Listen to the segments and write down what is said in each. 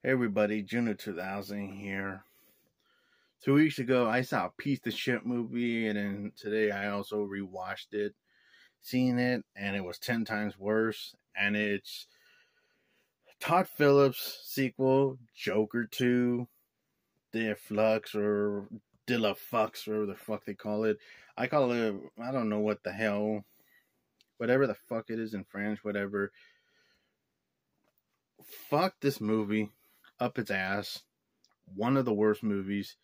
Hey everybody, Juno 2000 here. 2 weeks ago, I saw a piece of shit movie, and then today I also rewatched it, seen it, and it was 10 times worse. And it's Todd Phillips' sequel, Joker 2, De Flux, or De La Fux, whatever the fuck they call it. I call it, I don't know what the hell, whatever the fuck it is in French, whatever. Fuck this movie up its ass. One of the worst movies.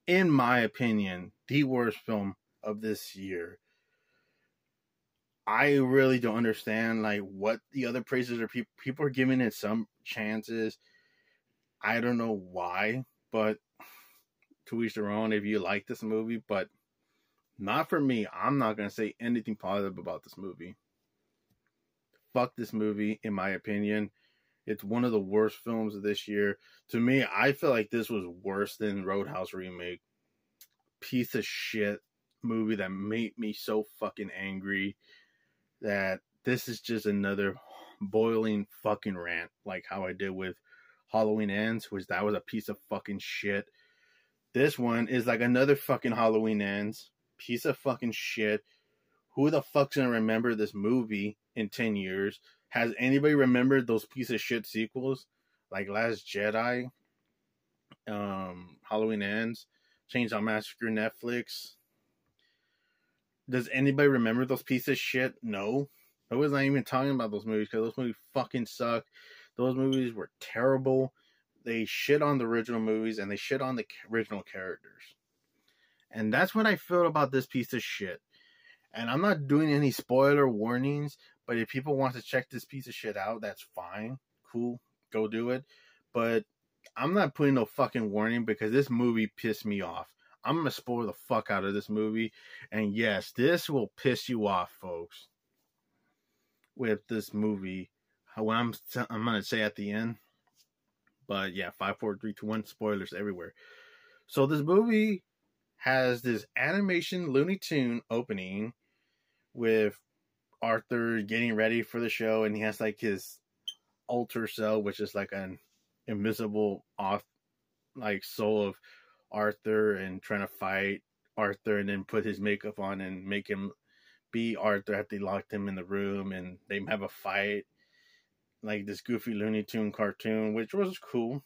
In my opinion, the worst film of this year. I really don't understand what the other praises are. People are giving it some chances. I don't know why, but to each their own. If you like this movie, but not for me. I'm not gonna say anything positive about this movie. Fuck this movie, in my opinion. It's one of the worst films of this year. To me, I feel like this was worse than Roadhouse remake. Piece of shit movie that made me so fucking angry that this is just another boiling fucking rant, like how I did with Halloween Ends, which that was a piece of fucking shit. This one is like another fucking Halloween Ends, piece of fucking shit. Who the fuck's gonna remember this movie in 10 years? Has anybody remembered those piece of shit sequels? Like Last Jedi, Halloween Ends, Chainsaw Massacre, Netflix. Does anybody remember those pieces of shit? No. I was not even talking about those movies because those movies fucking suck. Those movies were terrible. They shit on the original movies and they shit on the original characters. And that's what I feel about this piece of shit. And I'm not doing any spoiler warnings, but if people want to check this piece of shit out, that's fine. Cool. Go do it. But I'm not putting no fucking warning because this movie pissed me off. I'm going to spoil the fuck out of this movie. And yes, this will piss you off, folks. With this movie. What I'm going to say at the end. But yeah, 5, 4, 3, 2, 1, spoilers everywhere. So this movie has this animation Looney Tune opening with Arthur getting ready for the show, and he has like his alter self, which is like an invisible soul of Arthur, and trying to fight Arthur and then put his makeup on and make him be Arthur after they locked him in the room and they have a fight. Like this goofy Looney Tune cartoon, which was cool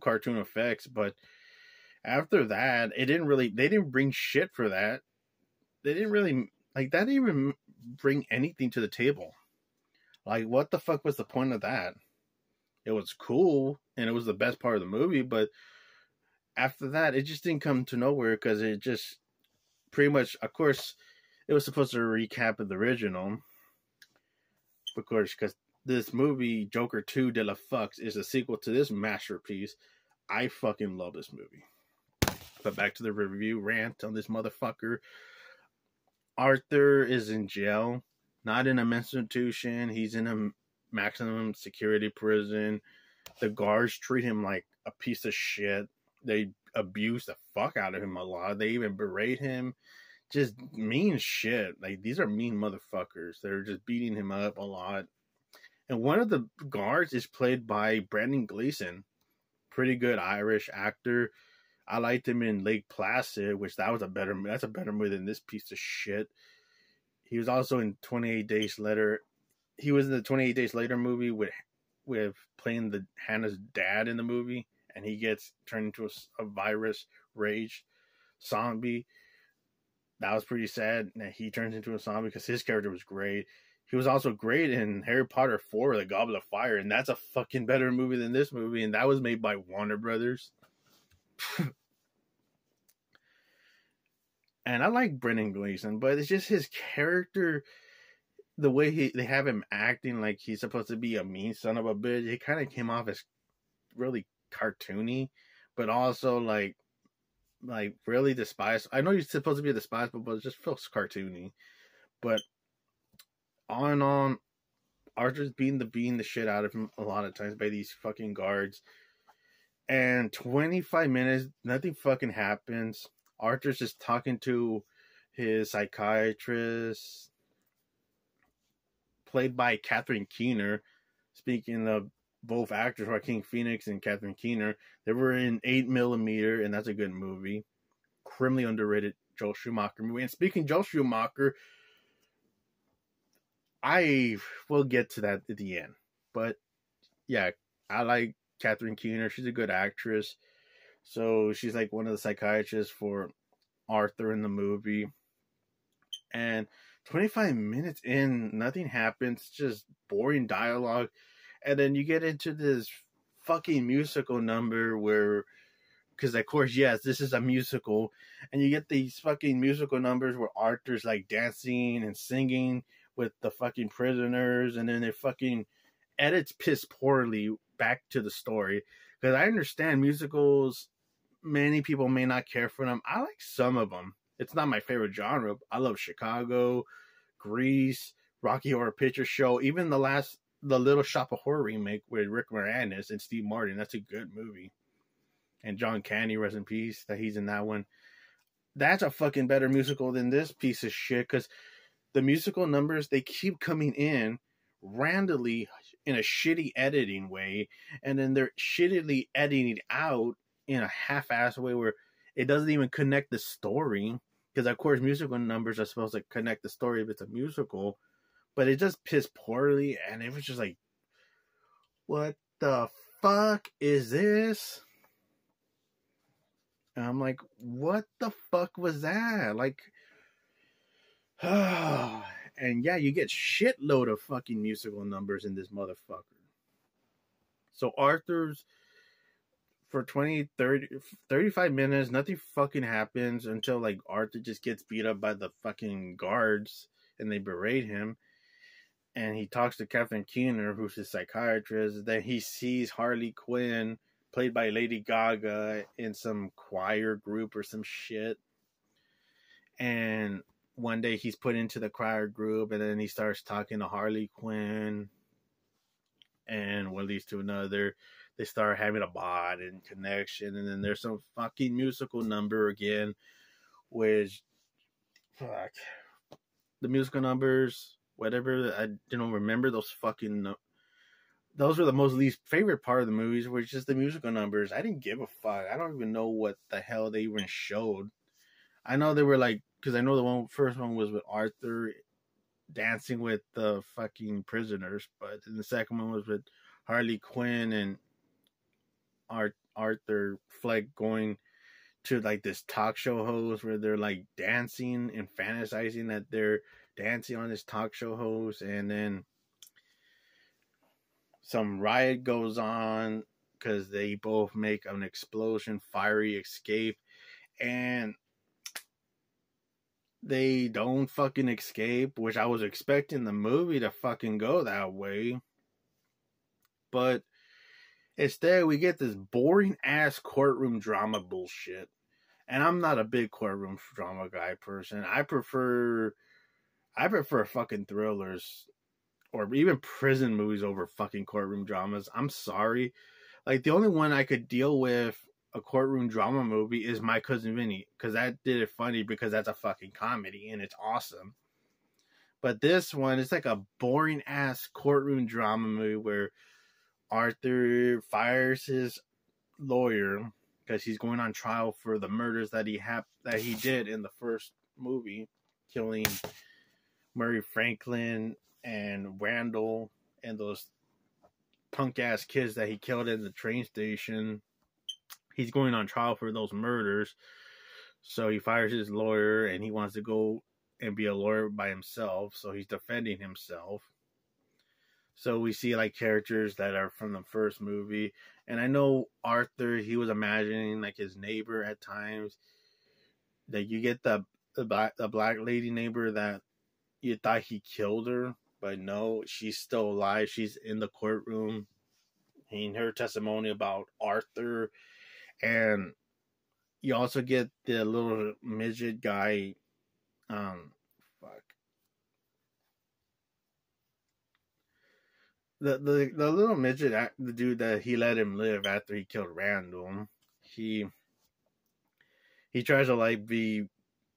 cartoon effects, but after that, they didn't bring shit for that. They didn't really, that didn't even bring anything to the table. Like, what the fuck was the point of that? It was cool, and it was the best part of the movie, but after that, it just didn't come to nowhere, because it just pretty much, of course, it was supposed to recap of the original, of course, because this movie, Joker 2 De La Fux, is a sequel to this masterpiece. I fucking love this movie. But back to the review rant on this motherfucker. Arthur is in jail, not in a mental institution. He's in a maximum security prison. The guards treat him like a piece of shit. They abuse the fuck out of him a lot. They even berate him. Just mean shit. Like, these are mean motherfuckers. They're just beating him up a lot. And one of the guards is played by Brendan Gleeson. Pretty good Irish actor. I liked him in Lake Placid, which that's a better movie than this piece of shit. He was also in 28 Days Later. He was in the 28 Days Later movie with playing Hannah's dad in the movie, and he gets turned into a virus rage zombie. That was pretty sad that he turns into a zombie because his character was great. He was also great in Harry Potter 4, The Goblet of Fire, and that's a fucking better movie than this movie, and that was made by Warner Brothers. And I like Brendan Gleeson, but it's just his character, the way they have him acting like he's supposed to be a mean son of a bitch. He kind of came off as really cartoony, but also like really despised. I know he's supposed to be a despisable, but it just feels cartoony. But on and on, Arthur's beating the shit out of him a lot of times by these fucking guards. And 25 minutes, nothing fucking happens. Arthur's just talking to his psychiatrist, played by Catherine Keener. Speaking of both actors, Joaquin Phoenix and Catherine Keener. They were in 8mm, and that's a good movie. Criminally underrated Joel Schumacher movie. And speaking Joel Schumacher, I will get to that at the end. But yeah, I like Catherine Keener. She's a good actress. So she's like one of the psychiatrists for Arthur in the movie. And 25 minutes in, nothing happens, just boring dialogue. And then you get into this fucking musical number where, because of course, yes, this is a musical, and you get these fucking musical numbers where Arthur's like dancing and singing with the fucking prisoners, and then it fucking edits piss poorly back to the story. Because I understand musicals, many people may not care for them. I like some of them. It's not my favorite genre. I love Chicago, Grease, Rocky Horror Picture Show, even the Little Shop of Horror remake with Rick Moranis and Steve Martin. That's a good movie. And John Candy, rest in peace, that he's in that one. That's a fucking better musical than this piece of shit, because the musical numbers, they keep coming in randomly in a shitty editing way, and then they're shittily editing out in a half-assed way where it doesn't even connect the story. Because, of course, musical numbers are supposed to connect the story if it's a musical. But it just pissed poorly, and it was just like, what the fuck is this? And I'm like, what the fuck was that? Like, and yeah, you get shitload of fucking musical numbers in this motherfucker. So Arthur's, for 20, 30, 35 minutes, nothing fucking happens until, like, Arthur just gets beat up by the fucking guards, and they berate him. And he talks to Catherine Keener, who's his psychiatrist. Then he sees Harley Quinn, played by Lady Gaga, in some choir group or some shit. And one day he's put into the choir group, and then he starts talking to Harley Quinn. And one leads to another. They start having a bond and connection. And then there's some fucking musical number again, which, fuck. The musical numbers, whatever, I don't remember those fucking... Those were the most least favorite part of the movies, were just the musical numbers. I didn't give a fuck. I don't even know what the hell they even showed. I know they were like, because I know the first one was with Arthur dancing with the fucking prisoners, but then the second one was with Harley Quinn and Arthur Fleck going to like this talk show host where they're like dancing and fantasizing that they're dancing on this talk show host, and then some riot goes on because they both make an explosion, fiery escape, and they don't fucking escape, which I was expecting the movie to fucking go that way. But instead, we get this boring ass courtroom drama bullshit. And I'm not a big courtroom drama guy person. I prefer fucking thrillers or even prison movies over fucking courtroom dramas. I'm sorry. Like, the only one I could deal with a courtroom drama movie is My Cousin Vinny, because that did it funny, because that's a fucking comedy and it's awesome. But this one, it's like a boring ass courtroom drama movie where Arthur fires his lawyer because he's going on trial for the murders that he did in the first movie, killing Murray Franklin and Randall and those punk ass kids that he killed in the train station. He's going on trial for those murders. So he fires his lawyer and he wants to go and be a lawyer by himself. So he's defending himself. So we see like characters that are from the first movie. And I know Arthur, he was imagining like his neighbor at times. That you get the black lady neighbor that you thought he killed her. But no, she's still alive. She's in the courtroom. And her testimony about Arthur. And you also get the little midget guy. The little midget, the dude that he let him live after he killed Randall. He tries to like be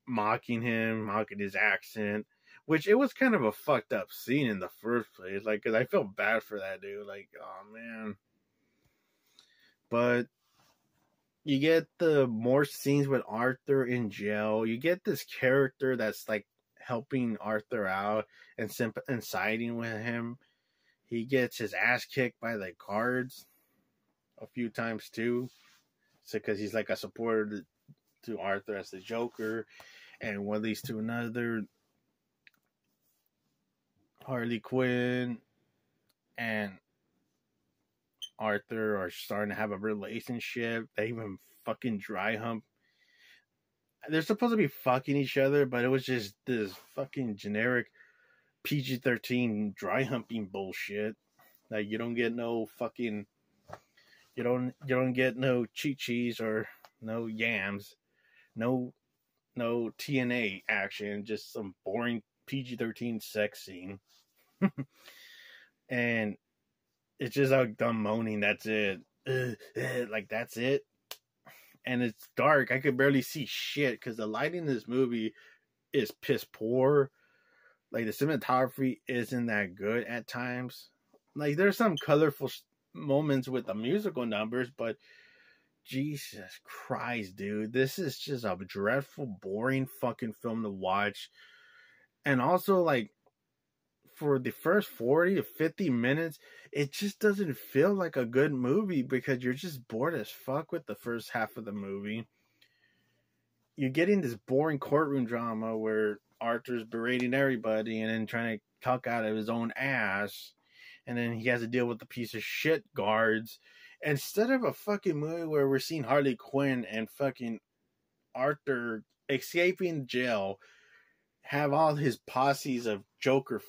mocking his accent. Which it was kind of a fucked up scene in the first place. Like, cause I felt bad for that dude. Like, oh man. But you get the more scenes with Arthur in jail. You get this character that's like helping Arthur out and siding with him. He gets his ass kicked by the guards a few times too. So, because he's like a supporter to Arthur as the Joker, and one leads to another. Harley Quinn and Arthur are starting to have a relationship. They even fucking dry hump. They're supposed to be fucking each other, but it was just this fucking generic PG-13 dry humping bullshit. Like, you don't get no fucking, you don't get no chi-chis or no yams, no TNA action, just some boring PG-13 sex scene. And it's just like dumb moaning. That's it. Like, that's it. And it's dark. I could barely see shit because the lighting in this movie is piss poor. Like, the cinematography isn't that good at times. Like, there's some colorful moments with the musical numbers, but Jesus Christ, dude. This is just a dreadful, boring fucking film to watch. And also, like, for the first 40 to 50 minutes, it just doesn't feel like a good movie because you're just bored as fuck with the first half of the movie. You're getting this boring courtroom drama where Arthur's berating everybody and then trying to talk out of his own ass. And then he has to deal with the piece of shit guards. Instead of a fucking movie where we're seeing Harley Quinn and fucking Arthur escaping jail, have all his posses of Joker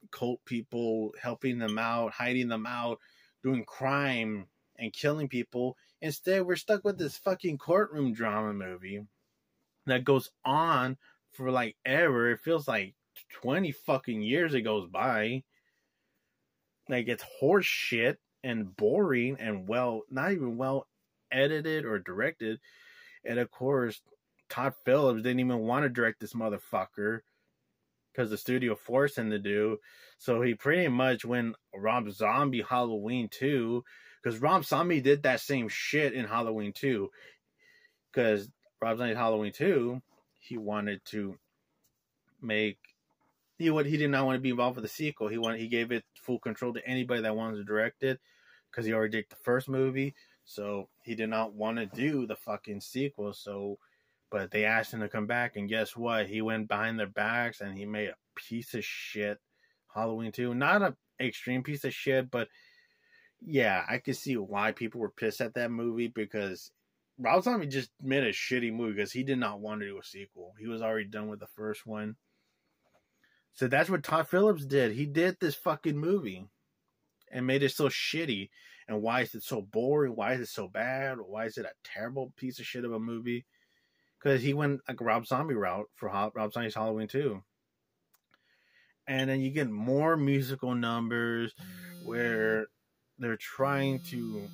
cult people helping them out, hiding them out, doing crime and killing people. Instead, we're stuck with this fucking courtroom drama movie that goes on for like ever. It feels like 20 fucking years it goes by. Like, it's horse shit and boring and not even well edited or directed. And of course, Todd Phillips didn't even want to direct this motherfucker because the studio forced him to do. So he pretty much went Rob Zombie Halloween 2, because Rob Zombie did that same shit in Halloween 2. Because Rob Zombie Halloween 2, he wanted to make... He did not want to be involved with the sequel. He gave it full control to anybody that wanted to direct it, because he already did the first movie. So he did not want to do the fucking sequel. But they asked him to come back, and guess what? He went behind their backs and he made a piece of shit Halloween 2. Not an extreme piece of shit, but yeah, I could see why people were pissed at that movie, because Rob Zombie just made a shitty movie because he did not want to do a sequel. He was already done with the first one. So that's what Todd Phillips did. He did this fucking movie and made it so shitty. And why is it so boring? Why is it so bad? Why is it a terrible piece of shit of a movie? Because he went like a Rob Zombie route for Rob Zombie's Halloween 2. And then you get more musical numbers where they're trying to